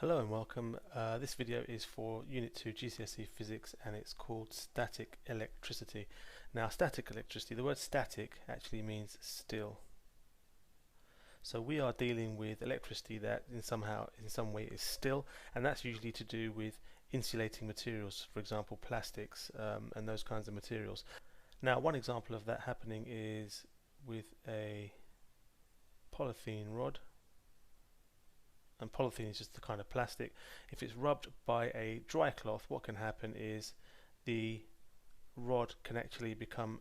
Hello and welcome. This video is for Unit 2 GCSE Physics and it's called Static Electricity. Now static electricity, the word static actually means still. So we are dealing with electricity that in some way is still, and that's usually to do with insulating materials, for example plastics and those kinds of materials. Now one example of that happening is with a polythene rod. And polythene is just the kind of plastic. If it's rubbed by a dry cloth, what can happen is the rod can actually become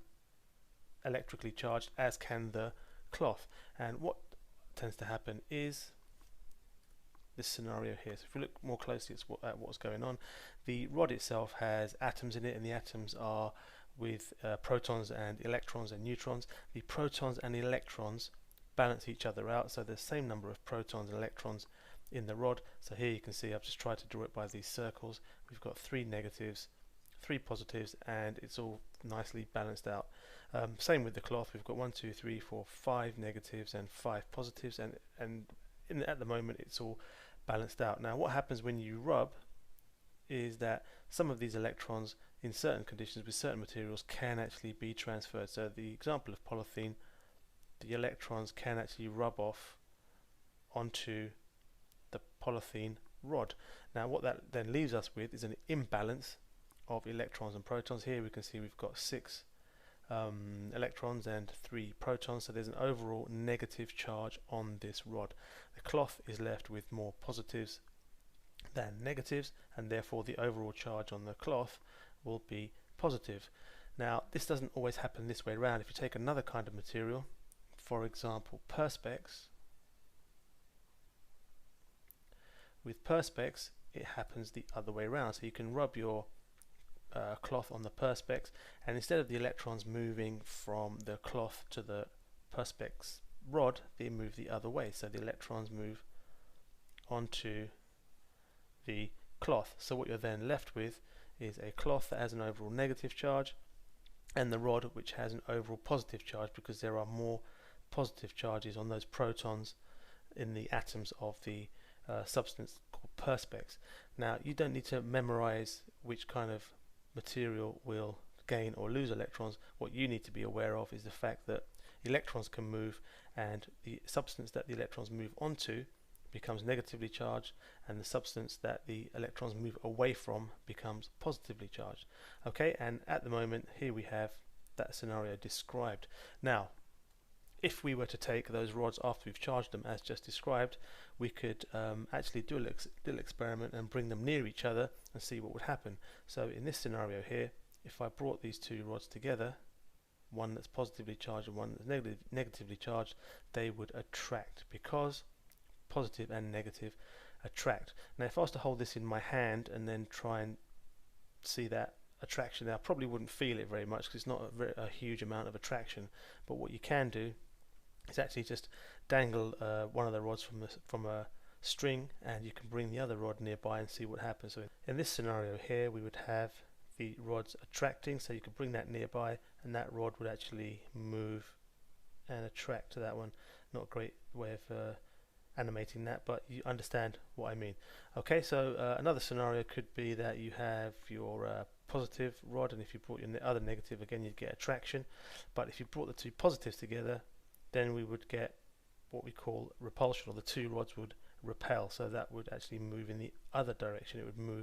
electrically charged, as can the cloth. And what tends to happen is this scenario here. So if we look more closely at what's going on, the rod itself has atoms in it, and the atoms are with protons and electrons and neutrons. The protons and electrons balance each other out, so there's the same number of protons and electrons in the rod. So here you can see I've just tried to draw it by these circles. We've got 3 negatives, 3 positives, and it's all nicely balanced out. Same with the cloth. We've got 1, 2, 3, 4, 5 negatives and 5 positives, and at the moment it's all balanced out. Now what happens when you rub is that some of these electrons in certain conditions with certain materials can actually be transferred. So the example of polythene, the electrons can actually rub off onto the polythene rod. Now what that then leaves us with is an imbalance of electrons and protons. Here we can see we've got 6 electrons and 3 protons, so there's an overall negative charge on this rod. The cloth is left with more positives than negatives, and therefore the overall charge on the cloth will be positive. Now this doesn't always happen this way around. If you take another kind of material, for example perspex, with perspex it happens the other way around. So you can rub your cloth on the perspex, and instead of the electrons moving from the cloth to the perspex rod, they move the other way. So the electrons move onto the cloth. So what you're then left with is a cloth that has an overall negative charge, and the rod which has an overall positive charge, because there are more positive charges on those protons in the atoms of the substance called perspex. Now you don't need to memorize which kind of material will gain or lose electrons. What you need to be aware of is the fact that electrons can move, and the substance that the electrons move onto becomes negatively charged, and the substance that the electrons move away from becomes positively charged. Okay, and at the moment here we have that scenario described. Now if we were to take those rods after we've charged them as just described, we could actually do a little experiment and bring them near each other and see what would happen. So in this scenario here, if I brought these 2 rods together, one that's positively charged and one that's negatively charged, they would attract, because positive and negative attract. Now if I was to hold this in my hand and then try and see that attraction there, I probably wouldn't feel it very much because it's not a huge amount of attraction. But what you can do is actually just dangle one of the rods from a string, and you can bring the other rod nearby and see what happens. So in this scenario here we would have the rods attracting, so you could bring that nearby and that rod would actually move and attract to that one. Not a great way of animating that, but you understand what I mean. Okay, so another scenario could be that you have your positive rod, and if you brought your other negative, again you'd get attraction. But if you brought the 2 positives together, then we would get what we call repulsion, or the 2 rods would repel, so that would actually move in the other direction. It would move